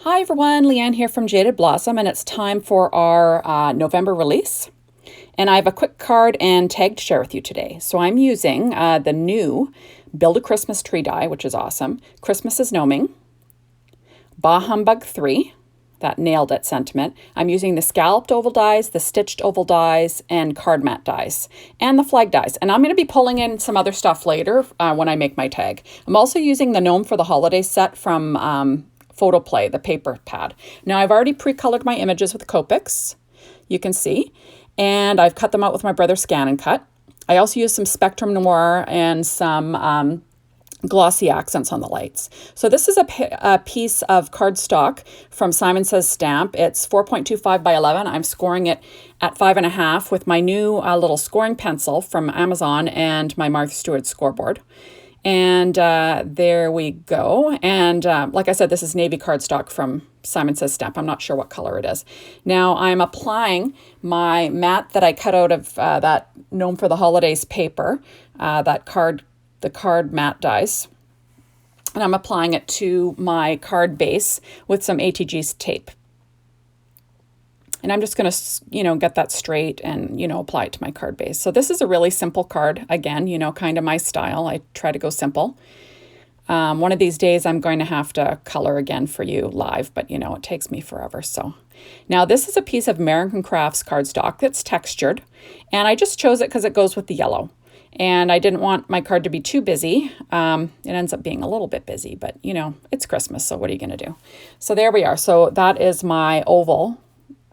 Hi everyone, Leanne here from Jaded Blossom, and it's time for our November release. And I have a quick card and tag to share with you today. So I'm using the new Build a Christmas Tree die, which is awesome. Christmas is Gnoming, Bah Humbug 3, that nailed it sentiment. I'm using the scalloped oval dies, the stitched oval dies, and card mat dies, and the flag dies. And I'm going to be pulling in some other stuff later when I make my tag. I'm also using the Gnome for the Holiday set from Photo Play, the paper pad. Now I've already pre-colored my images with Copics, you can see, and I've cut them out with my brother's Scan and Cut. I also used some Spectrum Noir and some glossy accents on the lights. So this is a piece of cardstock from Simon Says Stamp. It's 4.25 by 11. I'm scoring it at 5.5 with my new little scoring pencil from Amazon and my Martha Stewart scoreboard. And there we go. And like I said, this is navy cardstock from Simon Says Stamp. I'm not sure what color it is. Now I'm applying my mat that I cut out of that Gnome for the Holidays paper, the card mat dies. And I'm applying it to my card base with some ATG tape. And I'm just going to, get that straight and, apply it to my card base. So this is a really simple card. Again, kind of my style. I try to go simple. One of these days I'm going to have to color again for you live, but, it takes me forever. So now this is a piece of American Crafts cardstock that's textured. And I just chose it because it goes with the yellow. And I didn't want my card to be too busy. It ends up being a little bit busy, but, it's Christmas. So what are you going to do? So there we are. So that is my oval,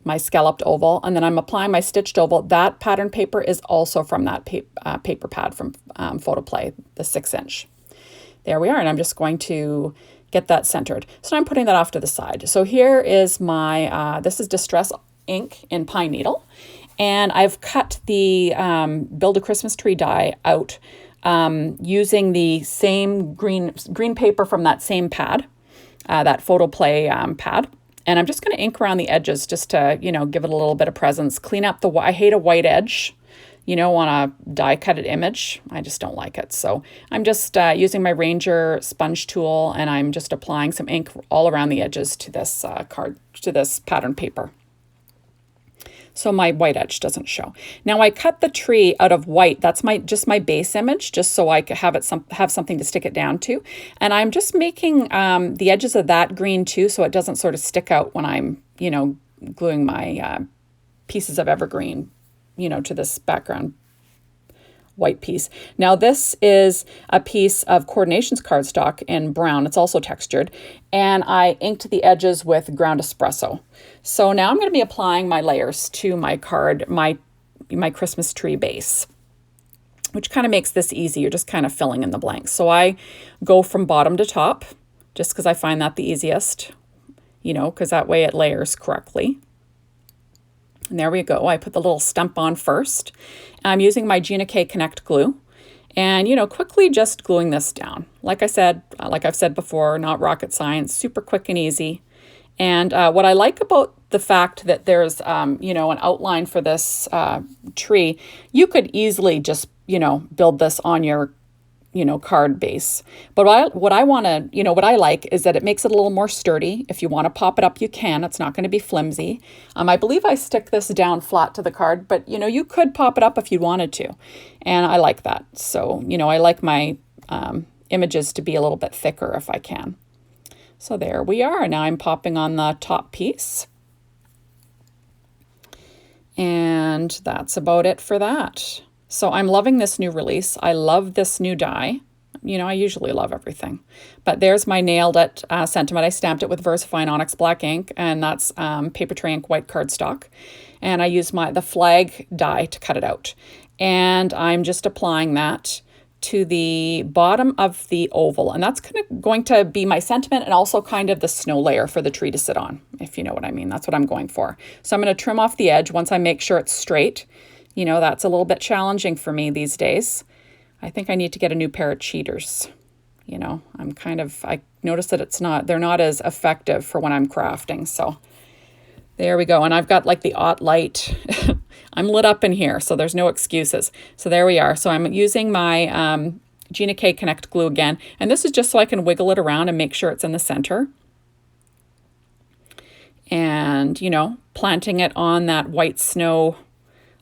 my scalloped oval, and then I'm applying my stitched oval. That pattern paper is also from that paper pad from Photo Play, the 6-inch. There we are, and I'm just going to get that centered. So I'm putting that off to the side. So here is my, this is Distress ink in Pine Needle, and I've cut the Build a Christmas Tree die out using the same green paper from that same pad, that Photo Play pad. And I'm just going to ink around the edges just to, give it a little bit of presence. Clean up I hate a white edge, on a die-cutted image. I just don't like it. So I'm just using my Ranger sponge tool, and I'm just applying some ink all around the edges to this to this pattern paper, so my white edge doesn't show. Now I cut the tree out of white. That's just my base image, just so I could have something to stick it down to. And I'm just making the edges of that green too, so it doesn't sort of stick out when I'm, gluing my pieces of evergreen, to this background white piece. Now this is a piece of Coordinations cardstock in brown. It's also textured, and I inked the edges with ground espresso. So now I'm going to be applying my layers to my card, my Christmas tree base, which kind of makes this easy. You're just kind of filling in the blanks. So I go from bottom to top, just because I find that the easiest, because that way it layers correctly. And there we go. I put the little stump on first. I'm using my Gina K Connect glue and, quickly just gluing this down. Like I said, like I've said before, not rocket science, super quick and easy. And what I like about the fact that there's, an outline for this tree, you could easily just, build this on your card base. But what I like is that it makes it a little more sturdy. If you want to pop it up, you can. It's not going to be flimsy. I believe I stick this down flat to the card, but you could pop it up if you wanted to. And I like that. So, I like my images to be a little bit thicker if I can. So there we are. Now I'm popping on the top piece. And that's about it for that. So I'm loving this new release. I love this new die. I usually love everything. But there's my nailed it sentiment. I stamped it with VersaFine Onyx black ink, and that's paper tray ink white cardstock. And I used the flag die to cut it out. And I'm just applying that to the bottom of the oval. And that's going to be my sentiment and also kind of the snow layer for the tree to sit on, if you know what I mean. That's what I'm going for. So I'm going to trim off the edge once I make sure it's straight. That's a little bit challenging for me these days. I think I need to get a new pair of cheaters. I noticed that they're not as effective for when I'm crafting. So there we go. And I've got like the aught light. I'm lit up in here, so there's no excuses. So there we are. So I'm using my Gina K Connect glue again. And this is just so I can wiggle it around and make sure it's in the center. and, planting it on that white snow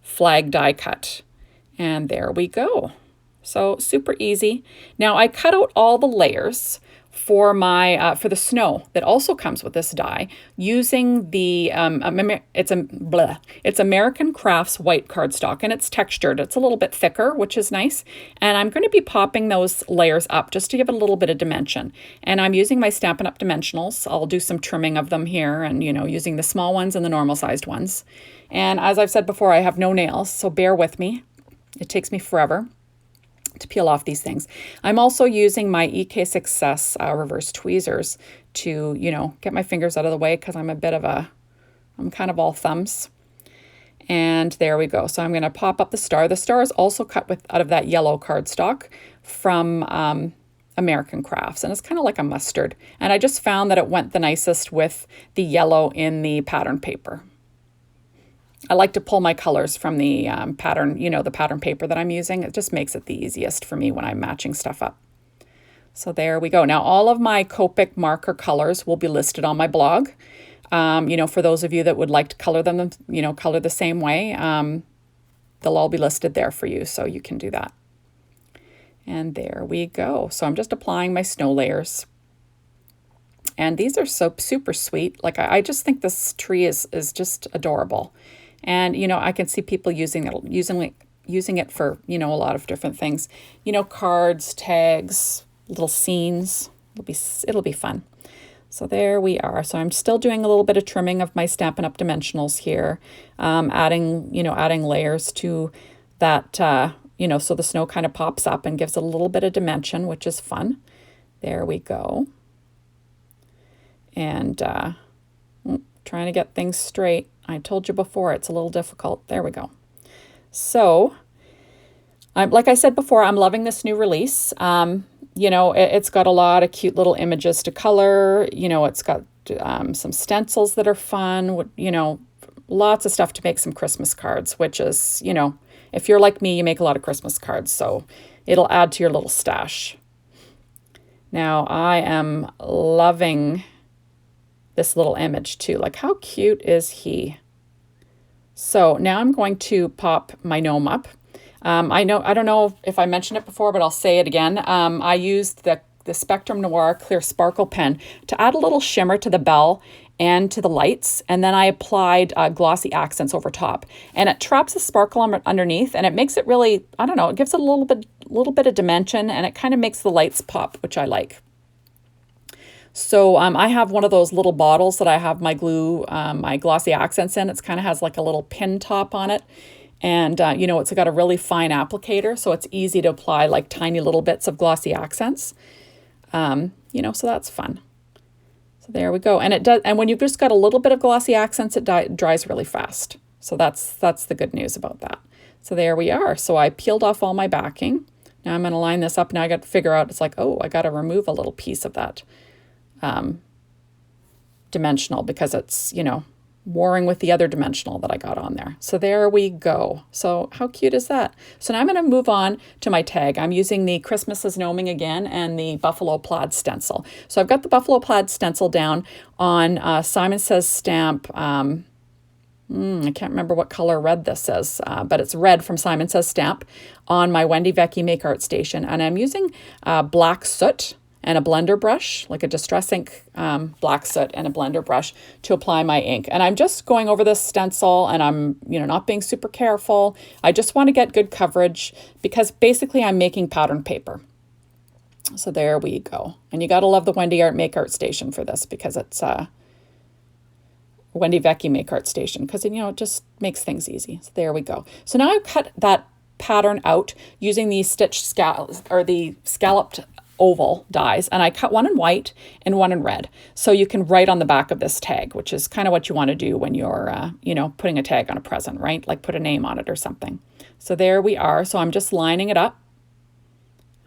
flag die cut. And there we go. So super easy. Now I cut out all the layers for my for the snow that also comes with this die using the it's American Crafts white cardstock, and it's textured. It's a little bit thicker, which is nice. And I'm going to be popping those layers up just to give it a little bit of dimension. And I'm using my Stampin' Up! Dimensionals. I'll do some trimming of them here, and using the small ones and the normal sized ones. And as I've said before, I have no nails, so bear with me. It takes me forever to peel off these things. I'm also using my EK Success reverse tweezers to, get my fingers out of the way, because I'm kind of all thumbs. And there we go. So I'm going to pop up the star. The star is also cut out of that yellow cardstock from American Crafts, and it's kind of like a mustard. And I just found that it went the nicest with the yellow in the pattern paper. I like to pull my colors from the pattern, the pattern paper that I'm using. It just makes it the easiest for me when I'm matching stuff up. So there we go. Now all of my Copic marker colors will be listed on my blog. For those of you that would like to color them, color the same way, they'll all be listed there for you, so you can do that. And there we go. So I'm just applying my snow layers. And these are so super sweet. Like I just think this tree is just adorable. And, I can see people using it for, a lot of different things, cards, tags, little scenes. It'll be fun. So there we are. So I'm still doing a little bit of trimming of my Stampin' Up! Dimensionals here, adding layers to that, so the snow kind of pops up and gives it a little bit of dimension, which is fun. There we go. And trying to get things straight. I told you before, it's a little difficult. There we go. So, like I said before, I'm loving this new release. It's got a lot of cute little images to color. It's got some stencils that are fun. Lots of stuff to make some Christmas cards, which is, if you're like me, you make a lot of Christmas cards, so it'll add to your little stash. Now, I am loving this little image too. Like, how cute is he? So now I'm going to pop my gnome up. I don't know if I mentioned it before, but I'll say it again. I used the Spectrum Noir Clear Sparkle pen to add a little shimmer to the bell and to the lights, and then I applied glossy accents over top. And it traps the sparkle underneath, and it makes it really, it gives it a little bit of dimension, and it kind of makes the lights pop, which I like. So I have one of those little bottles that I have my glue, my glossy accents in. It kind of has like a little pin top on it. And, it's got a really fine applicator, so it's easy to apply like tiny little bits of glossy accents. So that's fun. So there we go. And it does. And when you've just got a little bit of glossy accents, it dries really fast. So that's the good news about that. So there we are. So I peeled off all my backing. Now I'm going to line this up. Now I got to figure out, it's like, oh, I got to remove a little piece of that dimensional, because it's, warring with the other dimensional that I got on there. So there we go. So how cute is that? So now I'm going to move on to my tag. I'm using the Christmas is Gnoming again and the Buffalo Plaid stencil. So I've got the Buffalo Plaid stencil down on Simon Says stamp. I can't remember what color red this is, but it's red from Simon Says stamp on my Wendy Vecchi Make Art Station. And I'm using black soot and a blender brush, like a Distress Ink black soot and a blender brush to apply my ink. And I'm just going over this stencil, and I'm, not being super careful. I just want to get good coverage, because basically I'm making pattern paper. So there we go. And you got to love the Wendy Make Art Station for this, because it's Wendy Vecchi Make Art Station, because, it just makes things easy. So there we go. So now I've cut that pattern out using the the scalloped oval dies, and I cut one in white and one in red, so you can write on the back of this tag, which is kind of what you want to do when you're putting a tag on a present, right? Like put a name on it or something. So there we are. So I'm just lining it up.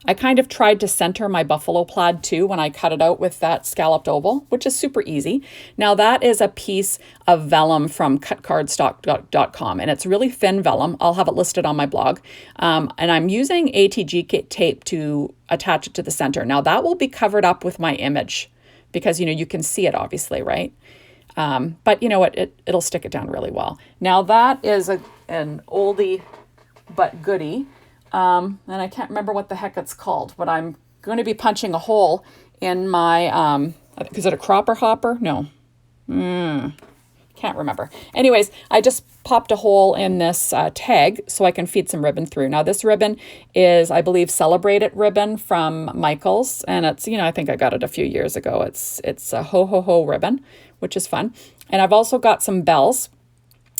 I kind of tried to center my buffalo plaid too when I cut it out with that scalloped oval, which is super easy. Now that is a piece of vellum from cutcardstock.com, and it's really thin vellum. I'll have it listed on my blog. And I'm using ATG tape to attach it to the center. Now that will be covered up with my image, because, you can see it obviously, right? But you know what, it'll stick it down really well. Now that is an oldie but goodie. And I can't remember what the heck it's called, but I'm going to be punching a hole in my, is it a cropper hopper? No. Can't remember. Anyways, I just popped a hole in this tag so I can feed some ribbon through. Now this ribbon is, I believe, Celebrate It ribbon from Michaels. And it's, I think I got it a few years ago. It's a Ho Ho Ho ribbon, which is fun. And I've also got some bells.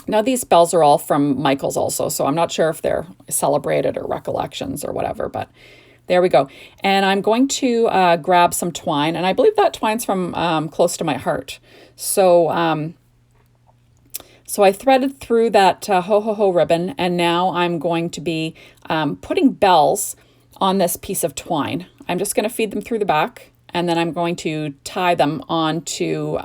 Now these bells are all from Michaels also, so I'm not sure if they're Celebrated or Recollections or whatever, but there we go. And I'm going to grab some twine, and I believe that twine's from Close to My Heart. So I threaded through that Ho Ho Ho ribbon, and now I'm going to be putting bells on this piece of twine. I'm just going to feed them through the back, and then I'm going to tie them onto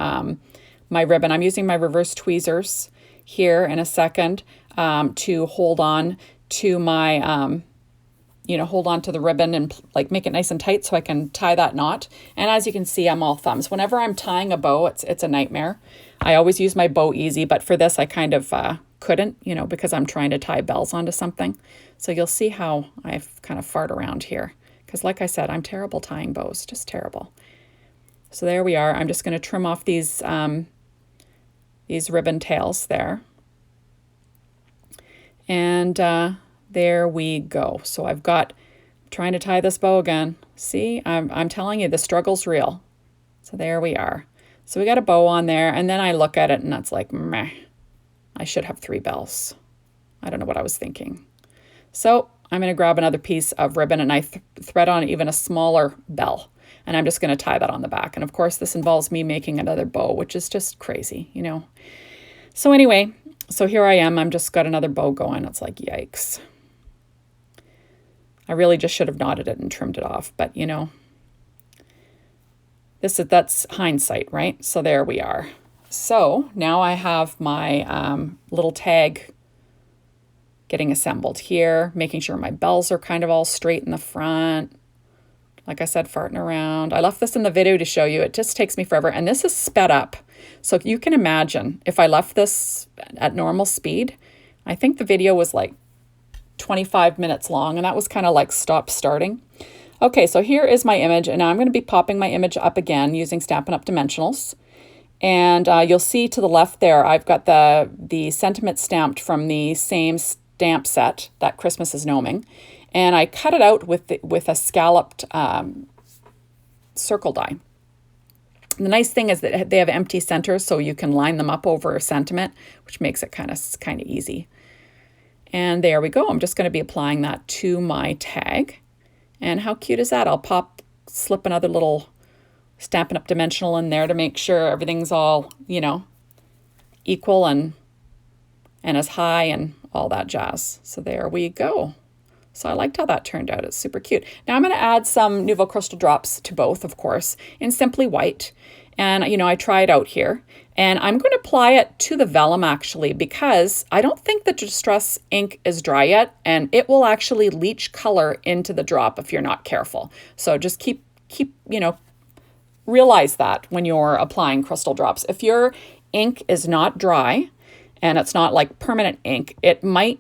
my ribbon. I'm using my reverse tweezers here in a second to hold on to my, hold on to the ribbon and like make it nice and tight so I can tie that knot. And as you can see, I'm all thumbs. Whenever I'm tying a bow, it's a nightmare. I always use my bow easy, but for this I kind of couldn't, because I'm trying to tie bells onto something. So you'll see how I've kind of fart around here. Because like I said, I'm terrible tying bows, just terrible. So there we are. I'm just going to trim off these ribbon tails there. And there we go. So I've got, trying to tie this bow again. See, I'm telling you, the struggle's real. So there we are. So we got a bow on there, and then I look at it and that's like, meh, I should have 3 bells. I don't know what I was thinking. So I'm going to grab another piece of ribbon and I thread on even a smaller bell. And I'm just going to tie that on the back. And of course, this involves me making another bow, which is just crazy, So anyway, so here I am. I'm just got another bow going. It's like, yikes. I really just should have knotted it and trimmed it off. But, that's hindsight, right? So there we are. So now I have my little tag getting assembled here, making sure my bells are kind of all straight in the front. Like I said, farting around. I left this in the video to show you. It just takes me forever. And this is sped up. So you can imagine if I left this at normal speed, I think the video was like 25 minutes long. And that was kind of like stop starting. Okay, so here is my image. And now I'm going to be popping my image up again using Stampin' Up! Dimensionals. And you'll see to the left there, I've got the sentiment stamped from the same stamp set, that Christmas is Gnoming. And I cut it out with a scalloped circle die. And the nice thing is that they have empty centers, so you can line them up over a sentiment, which makes it kind of easy. And there we go. I'm just going to be applying that to my tag. And how cute is that? I'll slip another little Stampin' Up! Dimensional in there to make sure everything's all, equal and as high and all that jazz. So there we go. So I liked how that turned out. It's super cute. Now I'm going to add some Nouveau Crystal drops to both, of course, in Simply White. And, I try it out here. And I'm going to apply it to the vellum, actually, because I don't think the Distress ink is dry yet. And it will actually leach color into the drop if you're not careful. So just keep realize that when you're applying crystal drops. If your ink is not dry and it's not like permanent ink, it might,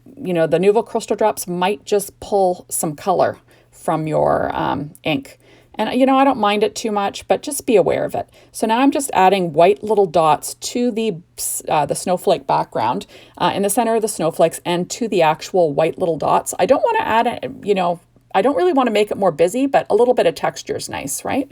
the Nouveau Crystal drops might just pull some color from your ink. And, I don't mind it too much, but just be aware of it. So now I'm just adding white little dots to the snowflake background in the center of the snowflakes and to the actual white little dots. I don't want to add, I don't really want to make it more busy, but a little bit of texture is nice, right?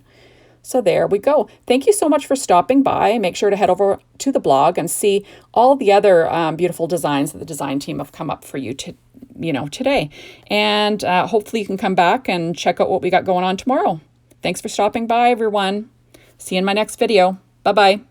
So there we go. Thank you so much for stopping by. Make sure to head over to the blog and see all the other beautiful designs that the design team have come up for you today. And hopefully you can come back and check out what we got going on tomorrow. Thanks for stopping by, everyone. See you in my next video. Bye-bye.